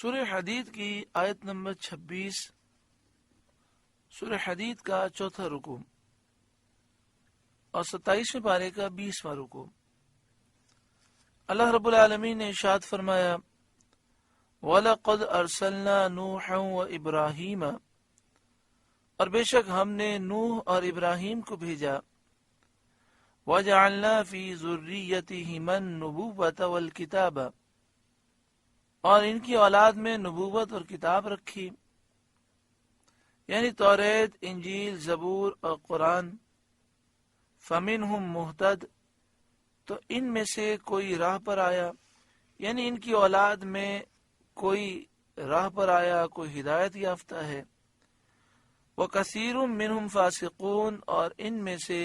سورہ حدید کی آیت نمبر 26، سورہ حدید کا چوتھا رکوع اور 27ویں پارے کا 20واں رکوع۔ اللہ رب العالمین نے ارشاد فرمایا، وَلَقَدْ أَرْسَلْنَا نُوحًا وَإِبْرَاهِيمَ، اور بے شک ہم نے نوح اور ابراہیم کو بھیجا، وَجَعَلْنَا فِي ذُرِّيَّتِهِمَا النُّبُوَّةَ وَالْكِتَابَ، اور ان کی اولاد میں نبوت اور کتاب رکھی، یعنی توریت، انجیل، زبور اور قرآن۔ فَمِنْهُمْ مُهْتَدٍ، تو ان میں سے کوئی راہ پر آیا، یعنی ان کی اولاد میں کوئی راہ پر آیا، کوئی ہدایت یافتہ ہے۔ وَكَثِيرٌ مِّنْهُمْ فَاسِقُونَ، اور ان میں سے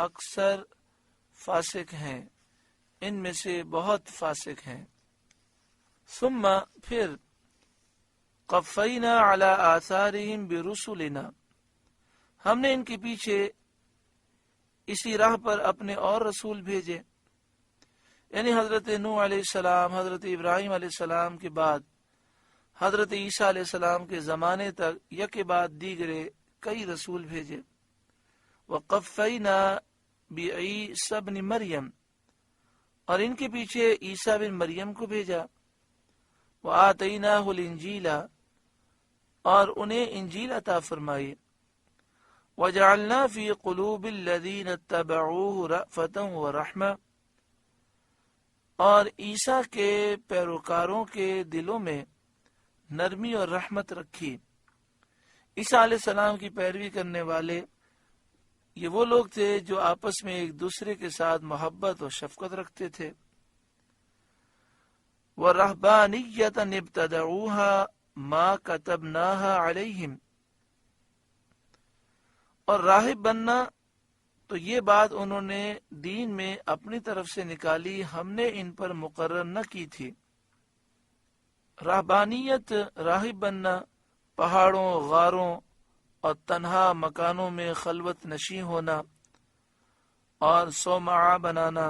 اکثر فاسق ہیں، ان میں سے بہت فاسق ہیں۔ ثم پھر قفینا علی آثارہم برسلنا، ہم نے ان کے پیچھے اسی راہ پر اپنے اور رسول بھیجے، یعنی حضرت نوح علیہ السلام، حضرت ابراہیم علیہ السلام کے بعد حضرت عیسیٰ علیہ السلام کے زمانے تک یکے بعد دیگرے کئی رسول بھیجے۔ وقفینا بعیسی ابن مریم، اور ان کے پیچھے عیسیٰ بن مریم کو بھیجا۔ وآتیناہ الانجیل، اور انہیں انجیل عطا فرمائی۔ وجعلنا فی قلوب الذین اتبعوہ رأفۃ ورحمۃ، اور عیسیٰ کے پیروکاروں کے دلوں میں نرمی اور رحمت رکھی۔ عیسیٰ علیہ السلام کی پیروی کرنے والے یہ وہ لوگ تھے جو آپس میں ایک دوسرے کے ساتھ محبت اور شفقت رکھتے تھے۔ وَرَهْبَانِيَّةً ابْتَدَعُوهَا مَا كَتَبْنَاهَا عَلَيْهِمْ، اور راہب بننا، تو یہ بات انہوں نے دین میں اپنی طرف سے نکالی، ہم نے ان پر مقرر نہ کی تھی۔ راہبانیت، راہب بننا، پہاڑوں، غاروں اور تنہا مکانوں میں خلوت نشیں ہونا اور صومعہ بنانا،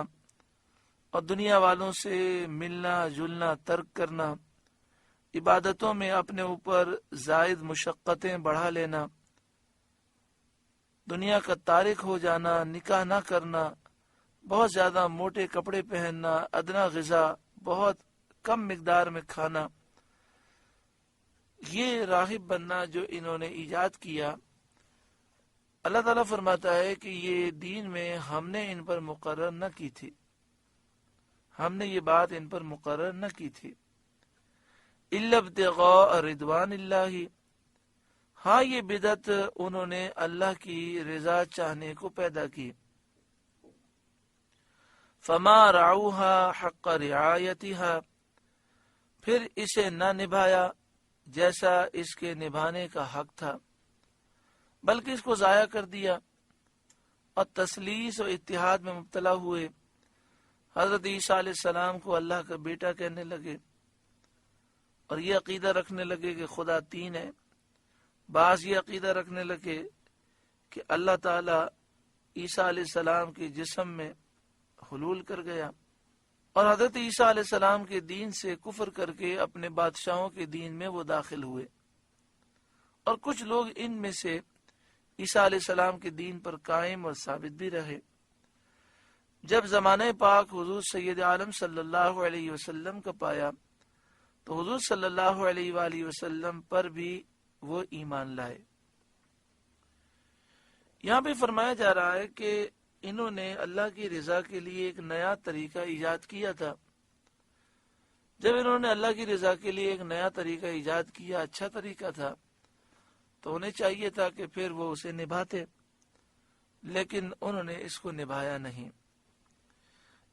اور دنیا والوں سے ملنا جلنا ترک کرنا، عبادتوں میں اپنے اوپر زائد مشقتیں بڑھا لینا، دنیا کا تارک ہو جانا، نکاح نہ کرنا، بہت زیادہ موٹے کپڑے پہننا، ادنا غذا بہت کم مقدار میں کھانا، یہ راہب بننا جو انہوں نے ایجاد کیا، اللہ تعالیٰ فرماتا ہے کہ یہ دین میں ہم نے ان پر مقرر نہ کی تھی، ہم نے یہ بات ان پر مقرر نہ کی تھی۔ الا ابتغاء رضوان اللہ، ہاں یہ بدعت انہوں نے اللہ کی رضا چاہنے کو پیدا کی۔ فما رعوها حق رعایتها، پھر اسے نہ نبھایا جیسا اس کے نبھانے کا حق تھا، بلکہ اس کو ضائع کر دیا، اور تثلیث و اتحاد میں مبتلا ہوئے۔ حضرت عیسیٰ علیہ السلام کو اللہ کا بیٹا کہنے لگے، اور یہ عقیدہ رکھنے لگے کہ خدا تین ہے۔ بعض یہ عقیدہ رکھنے لگے کہ اللہ تعالی عیسیٰ علیہ السلام کے جسم میں حلول کر گیا، اور حضرت عیسیٰ علیہ السلام کے دین سے کفر کر کے اپنے بادشاہوں کے دین میں وہ داخل ہوئے، اور کچھ لوگ ان میں سے عیسیٰ علیہ السلام کے دین پر قائم اور ثابت بھی رہے۔ جب زمانہ پاک حضور سید عالم صلی اللہ علیہ وسلم کا پایا تو حضور صلی اللہ علیہ وآلہ وسلم پر بھی وہ ایمان لائے۔ یہاں پہ فرمایا جا رہا ہے کہ انہوں نے اللہ کی رضا کے لیے ایک نیا طریقہ ایجاد کیا تھا۔ جب انہوں نے اللہ کی رضا کے لیے ایک نیا طریقہ ایجاد کیا، اچھا طریقہ تھا، تو انہیں چاہیے تھا کہ پھر وہ اسے نبھاتے، لیکن انہوں نے اس کو نبھایا نہیں۔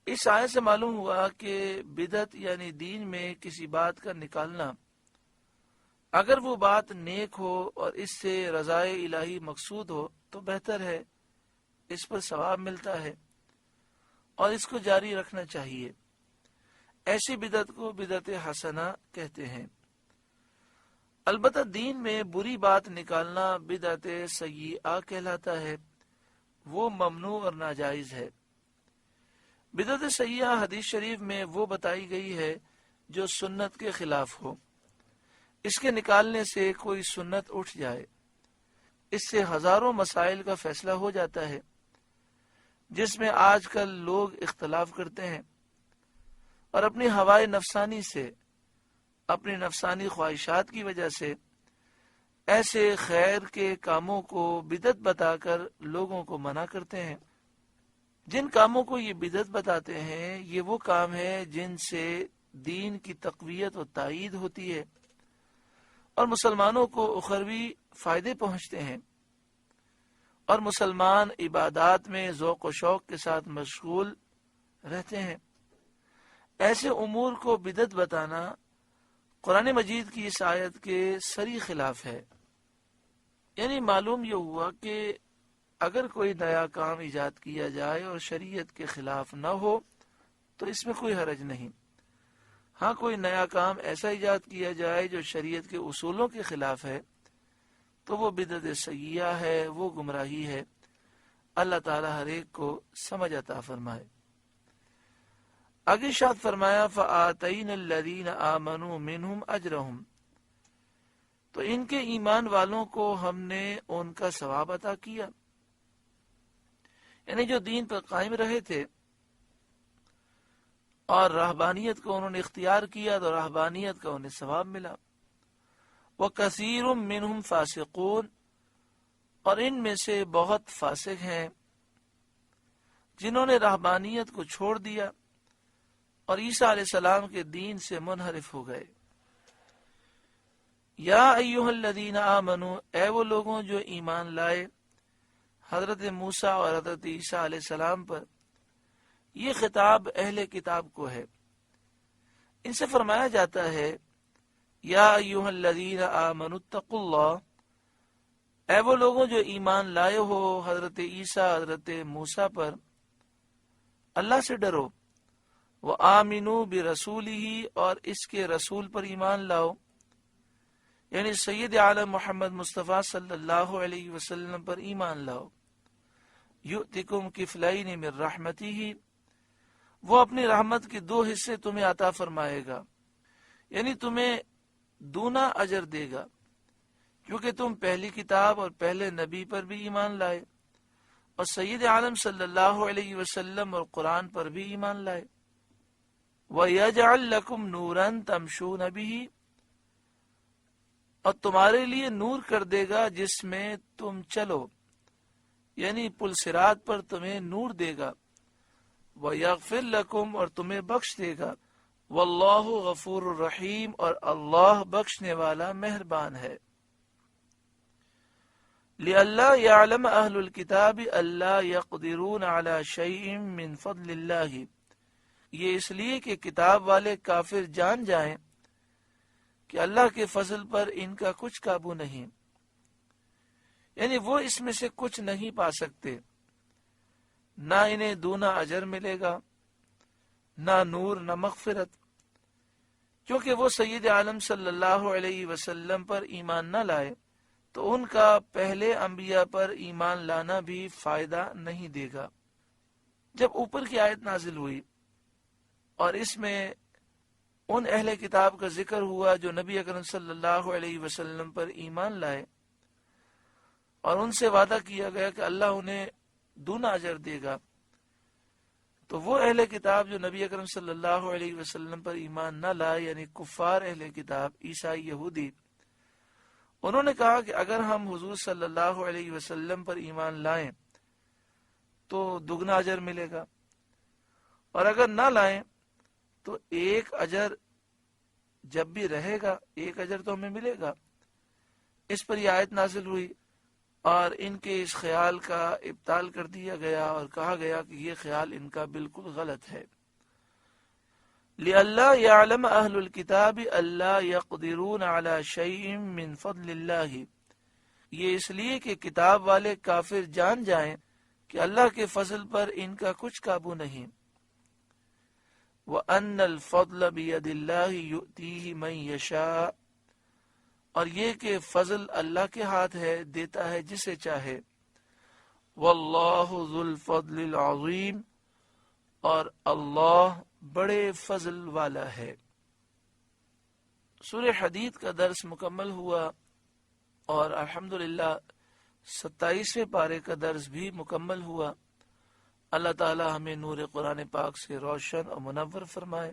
اس آیت سے معلوم ہوا کہ بدعت یعنی دین میں کسی بات کا نکالنا، اگر وہ بات نیک ہو اور اس سے رضائے الہی مقصود ہو تو بہتر ہے، اس پر ثواب ملتا ہے، اور اس کو جاری رکھنا چاہیے۔ ایسی بدعت کو بدعت حسنہ کہتے ہیں۔ البتہ دین میں بری بات نکالنا بدعت سیئہ کہلاتا ہے، وہ ممنوع اور ناجائز ہے۔ بدعت سیئہ حدیث شریف میں وہ بتائی گئی ہے جو سنت کے خلاف ہو، اس کے نکالنے سے کوئی سنت اٹھ جائے، اس سے ہزاروں مسائل کا فیصلہ ہو جاتا ہے جس میں آج کل لوگ اختلاف کرتے ہیں اور اپنی ہوائے نفسانی سے، اپنی نفسانی خواہشات کی وجہ سے ایسے خیر کے کاموں کو بدعت بتا کر لوگوں کو منع کرتے ہیں۔ جن کاموں کو یہ بدعت بتاتے ہیں یہ وہ کام ہے جن سے دین کی تقویت و تائید ہوتی ہے اور مسلمانوں کو اخروی فائدے پہنچتے ہیں، اور مسلمان عبادات میں ذوق و شوق کے ساتھ مشغول رہتے ہیں۔ ایسے امور کو بدعت بتانا قرآن مجید کی اس آیت کے سری خلاف ہے۔ یعنی معلوم یہ ہوا کہ اگر کوئی نیا کام ایجاد کیا جائے اور شریعت کے خلاف نہ ہو تو اس میں کوئی حرج نہیں۔ ہاں کوئی نیا کام ایسا ایجاد کیا جائے جو شریعت کے اصولوں کے خلاف ہے تو وہ بدعت سیئہ ہے، وہ گمراہی ہے۔ اللہ تعالی ہر ایک کو سمجھ عطا فرمائے۔ آگے ارشاد فرمایا فَآتَيْنَا الَّذِينَ آمَنُوا مِنْهُمْ أَجْرَهُمْ، تو ان کے ایمان والوں کو ہم نے ان کا ثواب عطا کیا، یعنی جو دین پر قائم رہے تھے اور رہبانیت کو انہوں نے اختیار کیا تو رہبانیت کا انہیں ثواب ملا۔ وَكَثِيرٌ مِّنْهُمْ فَاسِقُونَ، اور ان میں سے بہت فاسق ہیں جنہوں نے رہبانیت کو چھوڑ دیا اور عیسیٰ علیہ السلام کے دین سے منحرف ہو گئے۔ یا ایھا الذین آمنوا، اے وہ لوگوں جو ایمان لائے حضرت موسیٰ اور حضرت عیسیٰ علیہ السلام پر۔ یہ خطاب اہل کتاب کو ہے، ان سے فرمایا جاتا ہے یا ایھا الذین آمنوا اتقوا اللہ، اے وہ لوگوں جو ایمان لائے ہو حضرت عیسیٰ حضرت موسیٰ پر، اللہ سے ڈرو۔ وآمنوا برسولہ، اور اس کے رسول پر ایمان لاؤ، یعنی سید عالم محمد مصطفیٰ صلی اللہ علیہ وسلم پر ایمان لاؤ۔ یؤتکم کفلین من رحمتہ، وہ اپنی رحمت کے 2 حصے تمہیں عطا فرمائے گا، یعنی تمہیں دونا اجر دے گا، کیونکہ تم پہلی کتاب اور پہلے نبی پر بھی ایمان لائے اور سید عالم صلی اللہ علیہ وسلم اور قرآن پر بھی ایمان لائے۔ وَيَجْعَلْ لَكُمْ نُورًا تَمْشُونَ بِهِ، اور تمہارے لیے نور کر دے گا جس میں تم چلو، یعنی پل صراط پر تمہیں نور دے گا۔ وَيَغْفِرْ لَكُمْ، اور تمہیں بخش دے گا۔ وَاللَّهُ غَفُورٌ رَحِيمٌ، اور اللہ بخشنے والا مہربان ہے۔ لِأَلَّا يَعْلَمَ أَهْلُ الْكِتَابِ أَلَّا يَقْدِرُونَ عَلَى شَيْءٍ مِّن فَضْلِ اللَّهِ، یہ اس لیے کہ کتاب والے کافر جان جائیں کہ اللہ کے فضل پر ان کا کچھ قابو نہیں، یعنی وہ اس میں سے کچھ نہیں پا سکتے، نہ انہیں دونا اجر ملے گا، نہ نور نہ مغفرت، کیونکہ وہ سید عالم صلی اللہ علیہ وسلم پر ایمان نہ لائے تو ان کا پہلے انبیاء پر ایمان لانا بھی فائدہ نہیں دے گا۔ جب اوپر کی آیت نازل ہوئی اور اس میں ان اہل کتاب کا ذکر ہوا جو نبی اکرم صلی اللہ علیہ وسلم پر ایمان لائے اور ان سے وعدہ کیا گیا کہ اللہ انہیں دونا اجر دے گا، تو وہ اہل کتاب جو نبی اکرم صلی اللہ علیہ وسلم پر ایمان نہ لائے، یعنی کفار اہل کتاب عیسائی یہودی، انہوں نے کہا کہ اگر ہم حضور صلی اللہ علیہ وسلم پر ایمان لائیں تو دگنا اجر ملے گا، اور اگر نہ لائیں تو ایک اجر جب بھی رہے گا، ایک اجر تو ہمیں ملے گا۔ اس پر یہ آیت نازل ہوئی اور ان کے اس خیال کا ابطال کر دیا گیا اور کہا گیا کہ یہ خیال ان کا بالکل غلط ہے۔ لِأَلَّا يَعْلَمَ أَهْلُ الْكِتَابِ أَلَّا يَقْدِرُونَ عَلَى شَيْءٍ مِّن فَضْلِ اللَّهِ، یہ اس لیے کہ کتاب والے کافر جان جائیں کہ اللہ کے فضل پر ان کا کچھ قابو نہیں۔ وَأَنَّ الْفَضْلَ بِيَدِ اللَّهِ يُؤْتِيهِ مَن يَشَاءُ، اور یہ کہ فضل اللہ کے ہاتھ ہے، دیتا ہے جسے چاہے۔ وَاللَّهُ ذُو الْفَضْلِ الْعَظِيمِ، اور اللہ بڑے فضل والا ہے۔ سورہ حدید کا درس مکمل ہوا اور الحمدللہ 27ویں پارے کا درس بھی مکمل ہوا۔ اللہ تعالی ہمیں نور قرآن پاک سے روشن اور منور فرمائے۔